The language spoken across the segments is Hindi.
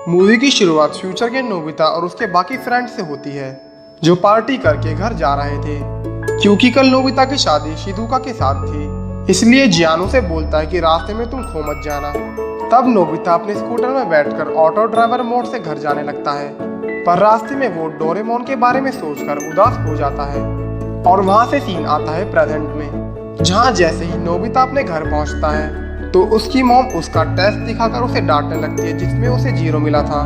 मूवी की शुरुआत फ्यूचर के नोबिता और उसके बाकी फ्रेंड्स से होती है जो पार्टी करके घर जा रहे थे, क्योंकि कल नोबिता की शादी शिजुका के साथ थी। इसलिए जियान उसे बोलता है कि रास्ते में तुम खो मत जाना। तब नोबिता अपने स्कूटर में बैठकर ऑटो ड्राइवर मोड से घर जाने लगता है, पर रास्ते में वो डोरेमोन के बारे में सोचकर उदास हो जाता है। और वहां से सीन आता है प्रेजेंट में, जहां जैसे ही नोबिता अपने घर पहुंचता है तो उसकी मॉम उसका टेस्ट दिखाकर उसे डांटने लगती है जिसमें उसे 0 मिला था।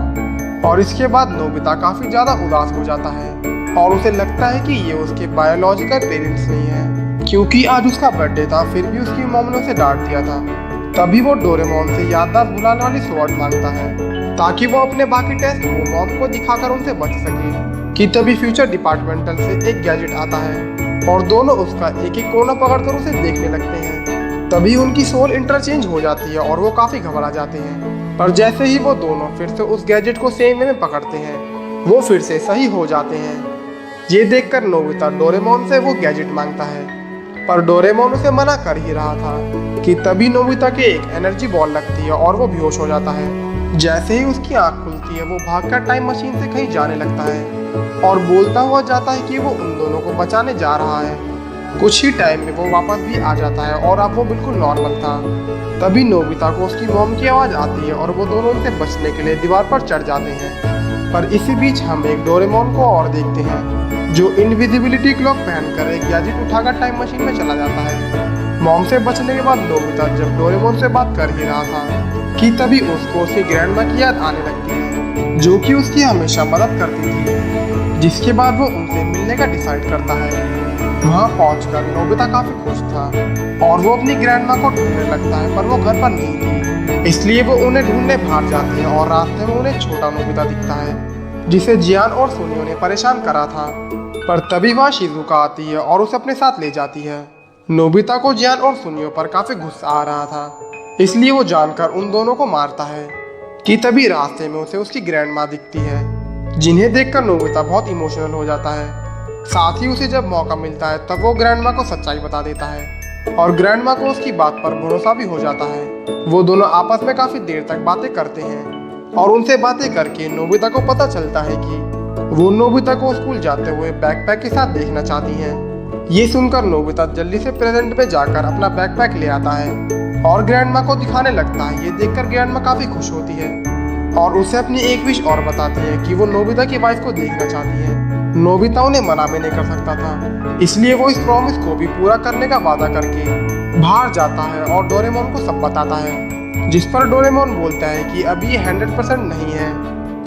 और इसके बाद नोबिता काफी ज्यादा उदास हो जाता है और उसे लगता है कि ये उसके बायोलॉजिकल पेरेंट्स नहीं है, क्योंकि आज उसका बर्थडे था फिर भी उसकी मॉम ने उसे डांट दिया था। तभी वो डोरेमोन से याददाश्त भुलाने वाली स्वॉर्ड मांगता है ताकि वो अपने बाकी टेस्ट वो मॉम को दिखाकर उनसे बच सके। कि तभी फ्यूचर डिपार्टमेंटल से एक गैजेट आता है और दोनों उसका एक एक कोना पकड़कर उसे देखने लगते हैं। तभी उनकी सोल इंटरचेंज हो जाती है और वो काफी घबरा जाते हैं, पर जैसे ही वो दोनों फिर से उस गैजेट को सेम वे में पकड़ते हैं वो फिर से सही हो जाते हैं। ये देखकर नोबिता डोरेमोन से वो गैजेट मांगता है, पर डोरेमोन उसे मना कर ही रहा था कि तभी नोबिता के एक एनर्जी बॉल लगती है और वो बेहोश हो जाता है। जैसे ही उसकी आंख खुलती है वो भागकर टाइम मशीन से कहीं जाने लगता है और बोलता हुआ जाता है कि वो उन दोनों को बचाने जा रहा है। कुछ ही टाइम में वो वापस भी आ जाता है और अब वो बिल्कुल नॉर्मल था। तभी नोबिता को उसकी मॉम की आवाज आती है और वो दोनों उनसे बचने के लिए दीवार पर चढ़ जाते हैं। पर इसी बीच हम एक डोरेमोन को और देखते हैं जो इनविजिबिलिटी क्लॉक पहनकर एक गैजेट उठाकर टाइम मशीन में चला जाता है। मॉम से बचने के बाद नोबिता जब डोरेमोन से बात कर ही रहा था कि तभी उसको उसकी ग्रैंडमा की याद आने लगती है जो कि उसकी हमेशा मदद करती थी। जिसके बाद वो उनसे मिलने का डिसाइड करता है। वहाँ पहुंचकर नोबिता काफी खुश था और वो अपनी ग्रैंडमा को ढूंढने लगता है, पर वो घर पर नहीं थी। इसलिए वो उन्हें ढूंढने बाहर जाते हैं और रास्ते में उन्हें छोटा नोबिता दिखता है जिसे जियान और सुनियो ने परेशान करा था। पर तभी वहाँ शिजुका आती है और उसे अपने साथ ले जाती है। नोबिता को जियान और सुनियो पर काफी गुस्सा आ रहा था, इसलिए वो जानकर उन दोनों को मारता है। कि तभी रास्ते में उसे उसकी ग्रैंडमा दिखती है, जिन्हें देखकर नोबिता बहुत इमोशनल हो जाता है। साथ ही उसे जब मौका मिलता है तब वो ग्रैंडमा को सच्चाई बता देता है और ग्रैंडमा को उसकी बात पर भरोसा भी हो जाता है। वो दोनों आपस में काफी देर तक बातें करते हैं और उनसे बातें करके नोबिता को पता चलता है कि वो नोबिता को स्कूल जाते हुए बैकपैक के साथ देखना चाहती हैं। ये सुनकर नोबिता जल्दी से प्रेजेंट में जाकर अपना बैकपैक ले आता है और ग्रैंडमा को दिखाने लगता है। ये देखकर ग्रैंडमा काफी खुश होती है और उसे अपनी एक विश और बताती है कि वो नोबिता की वाइफ को देखना चाहती है। नोबिता उन्हें मना भी नहीं कर सकता था, इसलिए वो इस प्रॉमिस को भी पूरा करने का वादा करके बाहर जाता है और डोरेमोन को सब बताता है। जिस पर डोरेमोन बोलता है कि अभी ये 100% नहीं है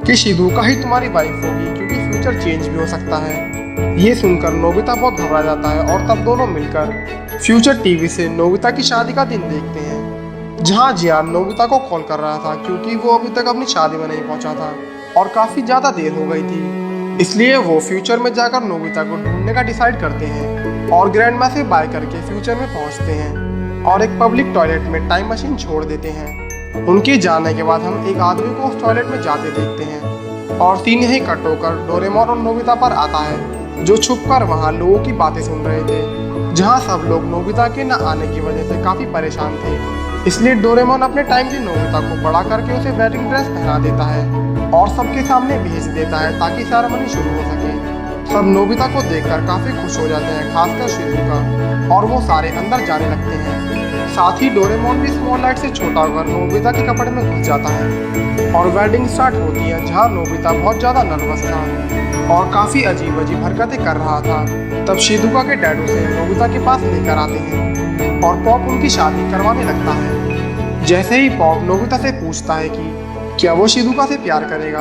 कि शिजुका ही तुम्हारी वाइफ होगी, क्योंकि फ्यूचर चेंज भी हो सकता है। ये सुनकर नोबिता बहुत घबरा जाता है और तब दोनों मिलकर फ्यूचर टीवी से नोबिता की शादी का दिन देखते हैं, जहाँ जियान नोबिता को कॉल कर रहा था क्योंकि वो अभी तक अपनी शादी में नहीं पहुंचा था और काफी ज्यादा देर हो गई थी। इसलिए वो फ्यूचर में जाकर नोबिता को ढूंढने का डिसाइड करते हैं और ग्रैंडमा से बाय करके फ्यूचर में पहुंचते हैं और एक पब्लिक टॉयलेट में टाइम मशीन छोड़ देते हैं। उनके जाने के बाद हम एक आदमी को उस टॉयलेट में जाते देखते हैं और सीन यही कट होकर डोरेमोन और नोबिता पर आता है जो छुपकर वहाँ लोगों की बातें सुन रहे थे, जहाँ सब लोग नोबिता के न आने की वजह से काफी परेशान थे। इसलिए डोरेमोन अपने टाइम की नोबिता को बड़ा करके उसे वेडिंग ड्रेस पहना देता है और सबके सामने भेज देता है ताकि सेरेमनी शुरू हो सके। सब नोबिता को देखकर काफी खुश हो जाते हैं, खासकर शिजुका, और वो सारे अंदर जाने लगते हैं। साथ ही डोरेमोन भी स्मॉल लाइट से छोटा होकर नोबिता के कपड़े में घुस जाता है और वेडिंग स्टार्ट होती है, जहाँ नोबिता बहुत ज्यादा नर्वस था और काफी अजीब अजीब हरकतें कर रहा था। तब शिजुका के डैड उसे नोबिता के पास लेकर आते हैं और पॉप उनकी शादी करवाने लगता है। जैसे ही पॉप नोबिता से पूछता है कि क्या वो शिजुका से प्यार करेगा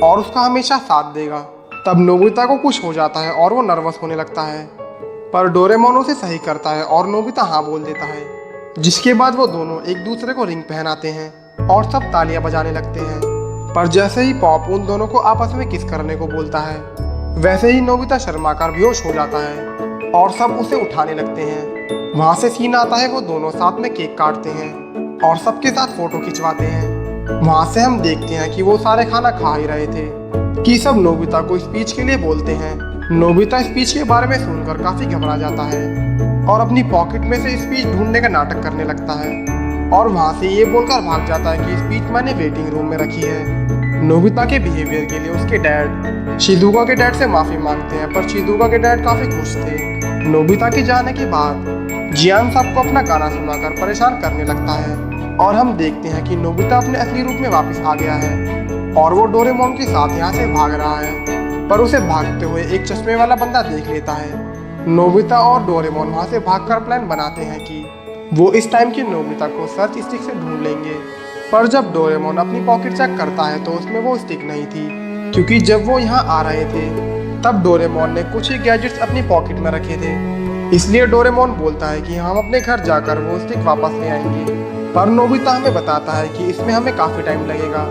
और उसका हमेशा साथ देगा, तब नोबिता को कुछ हो जाता है और वो नर्वस होने लगता है। पर डोरेमोन उसे सही करता है और नोबिता हाँ बोल देता है, जिसके बाद वो दोनों एक दूसरे को रिंग पहनाते हैं और सब तालियां बजाने लगते हैं। पर जैसे ही पॉप उन दोनों को आपस में किस करने को बोलता है, वैसे ही नोबिता शर्माकर बेहोश हो जाता है और सब उसे उठाने लगते हैं। वहाँ से सीन आता है वो दोनों साथ में केक काटते हैं और सबके साथ फोटो खिंचवाते हैं। वहाँ से हम देखते हैं कि वो सारे खाना खा ही रहे थे कि सब नोबिता को स्पीच के लिए बोलते हैं। नोबिता स्पीच के बारे में सुनकर काफी घबरा जाता है और अपनी पॉकेट में से स्पीच ढूंढने का नाटक करने लगता है और वहाँ से ये बोलकर भाग जाता है कि स्पीच मैंने वेटिंग रूम में रखी है। नोबिता के बिहेवियर के लिए उसके डैड शिजुका के डैड से माफी मांगते हैं, पर शिजुका के डैड काफी खुश थे। नोबिता के जाने के बाद जियान सबको अपना गाना सुनाकर परेशान करने लगता है और हम देखते हैं कि नोबिता अपने असली रूप में वापस आ गया है और वो डोरेमोन के साथ यहाँ से भाग रहा है, पर उसे भागते हुए एक चश्मे वाला बंदा देख लेता है। नोबिता और डोरेमोन वहाँ से भागकर प्लान बनाते हैं कि वो इस टाइम की नोबिता को सर्च स्टिक से ढूंढ लेंगे, पर जब डोरेमोन अपनी पॉकेट चेक करता है तो उसमें वो स्टिक नहीं थी, क्योंकि जब वो यहाँ आ रहे थे तब डोरेमोन ने कुछ ही गैजेट्स अपनी पॉकेट में रखे थे। इसलिए डोरेमोन बोलता है कि हम अपने घर जाकर वो स्टिक वापस ले आएंगे, पर नोबिता हमें बताता है कि इसमें हमें काफी टाइम लगेगा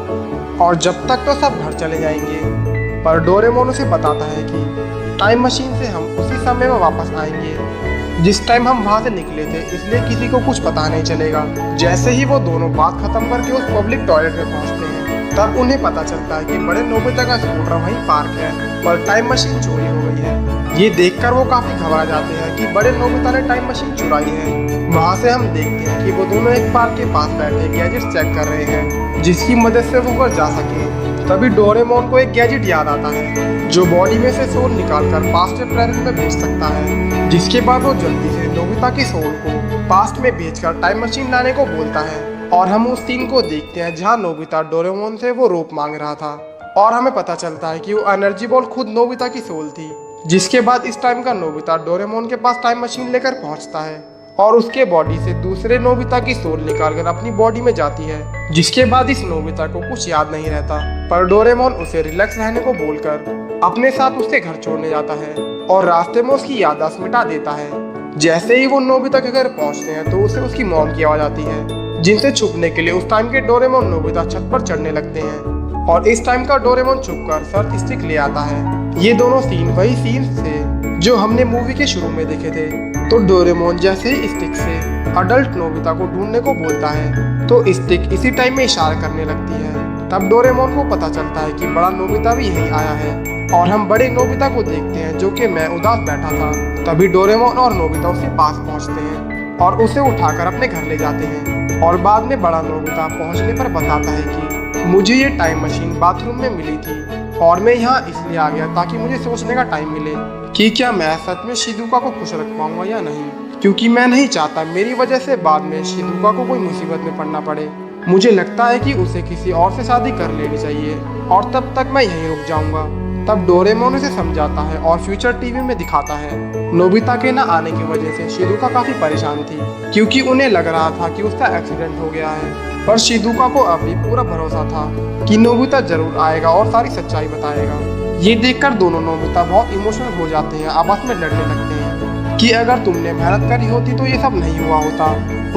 और जब तक तो सब घर चले जाएंगे। पर डोरेमोन उसे बताता है कि टाइम मशीन से हम उसी समय में वापस आएंगे जिस टाइम हम वहां से निकले थे, इसलिए किसी को कुछ पता नहीं चलेगा। जैसे ही वो दोनों बात खत्म करके उस पब्लिक टॉयलेट में पहुंचते हैं तब उन्हें पता चलता है कि बड़े नोबिता का स्कूटर वहीं पार्क है पर टाइम मशीन चोरी हो गई है। ये देखकर वो काफी घबरा जाते हैं कि बड़े नोबिता ने टाइम मशीन चुराई है। वहाँ से हम देखते हैं कि वो दोनों एक पार्क के पास बैठे गैजेट चेक कर रहे हैं जिसकी मदद से वो घर जा सके। तभी डोरेमोन को एक गैजेट याद आता है जो बॉडी में से सोल निकालकर पास्ट में प्रेजेंट में भेज सकता है, जिसके बाद वो जल्दी से नोबिता के सोल को पास्ट में भेजकर टाइम मशीन लाने को बोलता है। और हम उस सीन को देखते हैं जहाँ नोबिता डोरेमोन से वो रोप मांग रहा था और हमें पता चलता है कि वो एनर्जी बॉल खुद नोबिता की सोल थी। जिसके बाद इस टाइम का नोबिता डोरेमोन के पास टाइम मशीन लेकर पहुंचता है और उसके बॉडी से दूसरे नोबिता की सोल निकालकर अपनी बॉडी में जाती है। जिसके बाद इस नोबिता को कुछ याद नहीं रहता, पर डोरेमोन उसे रिलैक्स रहने को बोलकर अपने साथ उसके घर छोड़ने जाता है और रास्ते में उसकी याददाश्त मिटा देता है। जैसे ही वो नोबिता के घर पहुंचते हैं तो उसे उसकी मॉम की आवाज आती है, जिनसे छुपने के लिए उस टाइम के डोरेमोन नोबिता छत पर चढ़ने लगते हैं और इस टाइम का डोरेमोन छुपकर सर्च स्टिक ले आता है। ये दोनों सीन वही सीन थे जो हमने मूवी के शुरू में देखे थे। तो डोरेमोन जैसे ही स्टिक से अडल्ट नोबिता को ढूंढने को बोलता है तो स्टिक इसी टाइम में इशारा करने लगती है। तब डोरेमोन को पता चलता है कि बड़ा नोबिता भी यहीं आया है और हम बड़े नोबिता को देखते हैं जो कि मैं उदास बैठा था। तभी डोरेमोन और नोबिता उसके पास पहुंचते हैं और उसे उठाकर अपने घर ले जाते हैं और बाद में बड़ा नोबिता पहुंचने पर बताता है कि मुझे ये टाइम मशीन बाथरूम में मिली थी और मैं यहाँ इसलिए आ गया ताकि मुझे सोचने का टाइम मिले कि क्या मैं सच में शिजुका को खुश रख पाऊंगा या नहीं, क्योंकि मैं नहीं चाहता मेरी वजह से बाद में शिजुका को कोई मुसीबत में पड़ना पड़े। मुझे लगता है कि उसे किसी और से शादी कर लेनी चाहिए और तब तक मैं यहीं रुक जाऊंगा। तब डोरेमोन उसे समझाता है और फ्यूचर टीवी में दिखाता है नोबिता के न आने की वजह से शिजुका काफी परेशान थी, क्योंकि उन्हें लग रहा था कि उसका एक्सीडेंट हो गया है। पर शिजुका को अभी पूरा भरोसा था कि नोबिता जरूर आएगा और सारी सच्चाई बताएगा। ये देखकर दोनों नोबिता बहुत इमोशनल हो जाते हैं, आपस में लड़ने लगते हैं कि अगर तुमने मेहनत करी होती तो ये सब नहीं हुआ होता।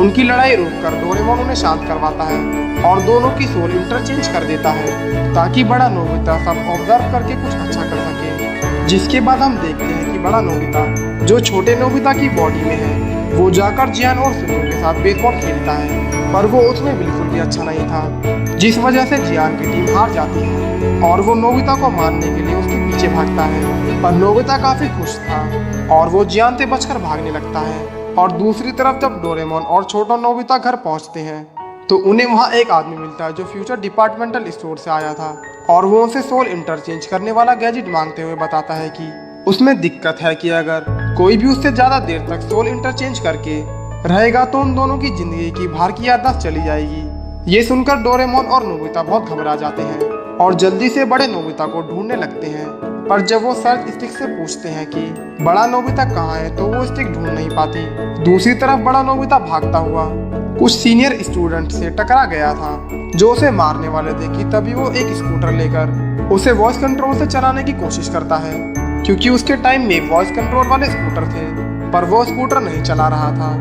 उनकी लड़ाई रोककर डोरेमोन उन्हें शांत करवाता है और दोनों की सोल इंटरचेंज कर देता है ताकि बड़ा नोबिता सब ऑब्जर्व करके कुछ अच्छा कर सके। जिसके बाद हम देखते हैं कि बड़ा नोबिता जो छोटे नोबिता की बॉडी में है वो जाकर जियान और सुनो के साथ बेसबॉल खेलता है, पर वो उसमें बिल्कुल भी अच्छा नहीं था, जिस वजह से जियान की टीम हार जाती है और वो नोबिता को मारने के लिए उसके पीछे भागता है। पर नोबिता काफी खुश था और वो जियान से बचकर भागने लगता है। और दूसरी तरफ जब डोरेमोन और छोटा नोबिता घर पहुंचते हैं तो उन्हें वहां एक आदमी मिलता है जो फ्यूचर डिपार्टमेंटल स्टोर से आया था और वो उनसे सोल इंटरचेंज करने वाला गैजेट मांगते हुए बताता है कि उसमें दिक्कत है कि अगर कोई भी उससे ज्यादा देर तक सोल इंटरचेंज करके रहेगा तो उन दोनों की जिंदगी की बाहर की याददाश्त चली जाएगी। ये सुनकर डोरेमोन और नोबिता बहुत घबरा जाते हैं और जल्दी से बड़े नोबिता को ढूंढने लगते हैं। पर जब वो सर्च स्टिक से पूछते हैं कि बड़ा नोबिता कहाँ है तो वो स्टिक ढूंढ नहीं पाती। दूसरी तरफ बड़ा नोबिता भागता हुआ कुछ सीनियर स्टूडेंट से टकरा गया था जो उसे मारने वाले थे कि तभी वो एक स्कूटर लेकर उसे वॉइस कंट्रोल से चलाने की कोशिश करता है, क्योंकि उसके टाइम में वॉइस कंट्रोल वाले स्कूटर थे पर वो स्कूटर नहीं चला रहा था।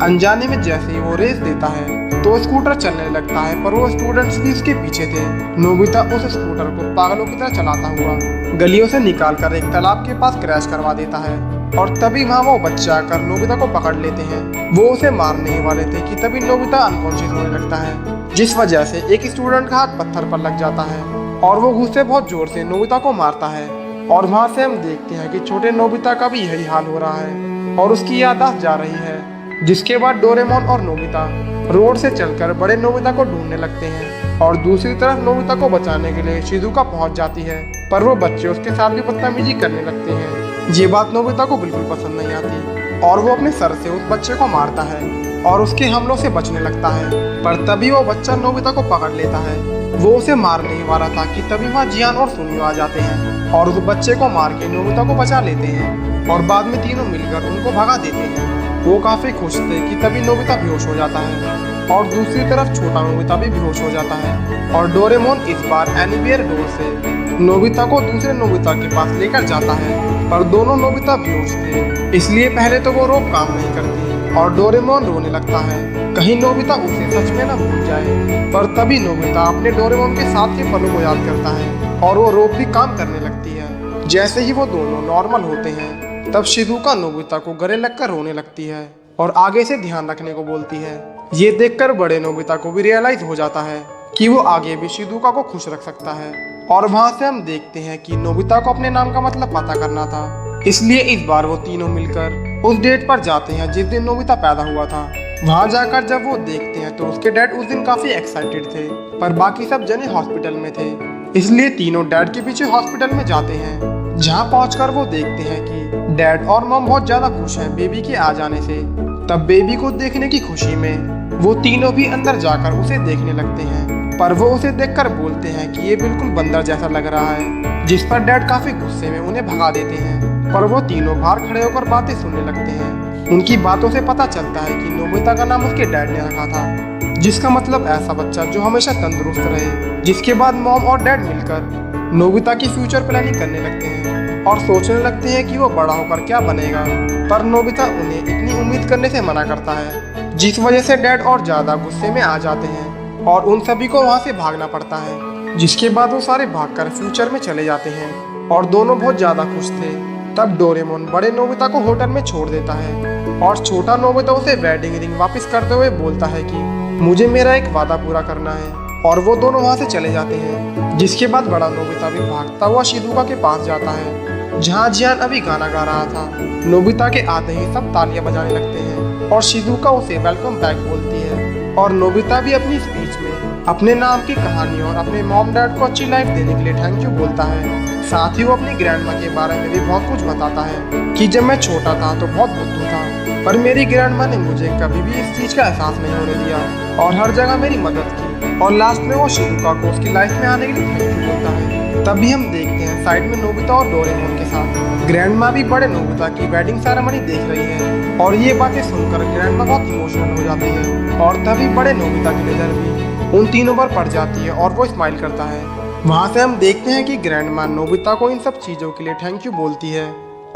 अनजाने में जैसे ही वो रेस देता है तो स्कूटर चलने लगता है पर वो स्टूडेंट्स भी उसके पीछे थे। नोबिता उस स्कूटर को पागलों की तरह चलाता हुआ गलियों से निकालकर एक तालाब के पास क्रैश करवा देता है और तभी वहाँ वो बच्चे आकर नोबिता को पकड़ लेते हैं। वो उसे मारने ही वाले थे कि तभी नोबिता अनकॉन्शियस होने लगता है, जिस वजह से एक स्टूडेंट का हाथ पत्थर पर लग जाता है और वो गुस्से बहुत जोर से नोबिता को मारता है। और वहाँ से हम देखते हैं कि छोटे नोबिता का भी यही हाल हो रहा है और उसकी याददाश्त जा रही है। जिसके बाद डोरेमोन और नोबिता रोड से चलकर बड़े नोबिता को ढूंढने लगते हैं और दूसरी तरफ नोबिता को बचाने के लिए शिजुका पहुंच जाती है, पर वो बच्चे उसके साथ भी बदतमीजी करने लगते हैं। ये बात नोबिता को बिल्कुल पसंद नहीं आती और वो अपने सर से उस बच्चे को मारता है और उसके हमलों से बचने लगता है। पर तभी वो बच्चा नोबिता को पकड़ लेता है। वो उसे मारने ही वाला था कि तभी वहाँ जियान और सुनियो आ जाते हैं और उस बच्चे को मार के नोबिता को बचा लेते हैं और बाद में तीनों मिलकर उनको भगा देते हैं। वो काफी खुश थे कि तभी नोबिता बेहोश हो जाता है और दूसरी तरफ छोटा नोबिता भी बेहोश हो जाता है और डोरेमोन इस बार एनीवेयर डोर से नोबिता को दूसरे नोबिता के पास लेकर जाता है। पर दोनों नोबिता बेहोश थे, इसलिए पहले तो वो रोक काम नहीं करती और डोरेमोन रोने लगता है, कहीं नोबिता उसे सच में न भूल जाए। पर तभी नोबिता अपने डोरेमोन के साथ के पलों को याद करता है और वो रोक भी काम करने लगती है। जैसे ही वो दोनों नॉर्मल होते हैं तब शिजुका नोबिता को गले लगकर रोने लगती है और आगे से ध्यान रखने को बोलती है। ये देखकर बड़े नोबिता को भी रियलाइज हो जाता है कि वो आगे भी शिजुका को खुश रख सकता है। और वहाँ से हम देखते हैं कि नोबिता को अपने नाम का मतलब पता करना था, इसलिए इस बार वो तीनों मिलकर उस डेट पर जाते हैं जिस दिन नोबिता पैदा हुआ था। वहाँ जाकर जब वो देखते हैं तो उसके डैड उस दिन काफी एक्साइटेड थे, पर बाकी सब जने हॉस्पिटल में थे, इसलिए तीनों डैड के पीछे हॉस्पिटल में जाते हैं। जहाँ पहुंचकर वो देखते हैं कि डैड और मॉम बहुत ज्यादा खुश हैं बेबी के आ जाने से। तब बेबी को देखने की खुशी में वो तीनों भी अंदर जाकर उसे देखने लगते हैं, पर वो उसे देखकर बोलते हैं कि ये बिल्कुल बंदर जैसा लग रहा है, जिस पर डैड काफी गुस्से में उन्हें भगा देते हैं। पर वो तीनों बाहर खड़े होकर बातें सुनने लगते हैं। उनकी बातों से पता चलता है कि नोबिता का नाम उसके डैड ने रखा था, जिसका मतलब ऐसा बच्चा जो हमेशा तंदुरुस्त रहे। जिसके बाद मॉम और डैड मिलकर नोबिता की फ्यूचर प्लानिंग करने लगते हैं और सोचने लगते हैं कि वो बड़ा होकर क्या बनेगा। पर नोबिता उन्हें इतनी उम्मीद करने से मना करता है, जिस वजह से डैड और ज्यादा गुस्से में आ जाते हैं और उन सभी को वहाँ से भागना पड़ता है। जिसके बाद वो सारे भागकर फ्यूचर में चले जाते हैं और दोनों बहुत ज्यादा खुश थे। तब डोरेमोन बड़े नोबिता को होटल में छोड़ देता है और छोटा नोबिता उसे वेडिंग रिंग वापस करते हुए बोलता है कि मुझे मेरा एक वादा पूरा करना है, और वो दोनों वहाँ से चले जाते हैं। जिसके बाद बड़ा नोबिता भी भागता हुआ शिजुका के पास जाता है, जहाँ जियान अभी गाना गा रहा था। नोबिता के आते ही सब तालियां बजाने लगते हैं और शिजुका उसे वेलकम बैक बोलती है और नोबिता भी अपनी स्पीच में अपने नाम की कहानी और अपने मॉम डैड को अच्छी लाइफ देने के लिए थैंक यू बोलता है। साथ ही वो अपनी ग्रैंडमा के बारे में भी बहुत कुछ बताता है कि जब मैं छोटा था तो बहुत बुद्धू था, पर मेरी ग्रैंडमा ने मुझे कभी भी इस चीज का एहसास नहीं होने दिया और हर जगह मेरी मदद की। और लास्ट में वो शिजुका को उसकी लाइफ में आने के लिए थैंक यू बोलता है। तभी हम देखते हैं साइड में नोबिता और डोरेमोन के साथ ग्रैंडमा भी बड़े नोबिता की वेडिंग सेरेमनी देख रही है और ये बातें सुनकर ग्रैंडमा बहुत इमोशनल हो जाती है। और तभी बड़े नोबिता की नजर भी उन तीनों पर पड़ जाती है और वो स्माइल करता है। वहाँ से हम देखते हैं कि ग्रैंडमा नोबिता को इन सब चीजों के लिए थैंक यू बोलती है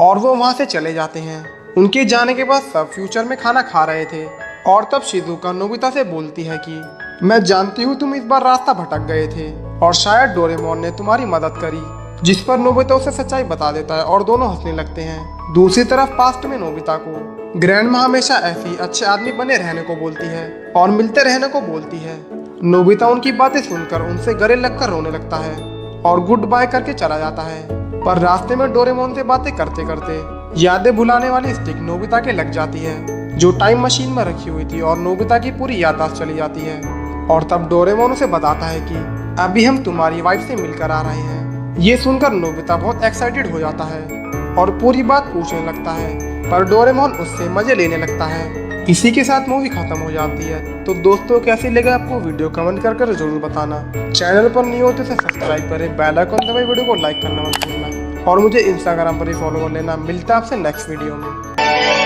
और वो वहाँ से चले जाते हैं। उनके जाने के बाद सब फ्यूचर में खाना खा रहे थे और तब शिजुका नोबिता से बोलती है कि मैं जानती हूँ तुम इस बार रास्ता भटक गए थे और शायद डोरेमोन ने तुम्हारी मदद करी। जिस पर नोबिता उसे सच्चाई बता देता है और दोनों हंसने लगते हैं। दूसरी तरफ पास्ट में नोबिता को ग्रैंडमा हमेशा ऐसी अच्छे आदमी बने रहने को बोलती है और मिलते रहने को बोलती है। नोबिता उनकी बातें सुनकर उनसे गले लगकर रोने लगता है और गुड बाय करके चला जाता है। पर रास्ते में डोरेमोन से बातें करते करते यादें भुलाने वाली स्टिक नोबिता के लग जाती है, जो टाइम मशीन में रखी हुई थी और नोबिता की पूरी याददाश्त चली जाती है। और तब डोरेमोन उसे बताता है कि अभी हम तुम्हारी वाइफ से मिलकर आ रहे हैं। ये सुनकर नोबिता बहुत एक्साइटेड हो जाता है और पूरी बात पूछने लगता है, पर डोरेमोन उससे मजे लेने लगता है। इसी के साथ मूवी खत्म हो जाती है। तो दोस्तों कैसी लगा आपको वीडियो कमेंट कर जरूर बताना। चैनल पर नहीं होते तो सब्सक्राइब करें, बेल आइकन दबाएं, वीडियो को लाइक करना मत भूलना और मुझे इंस्टाग्राम पर भी फॉलो कर लेना। मिलता है आपसे नेक्स्ट वीडियो में।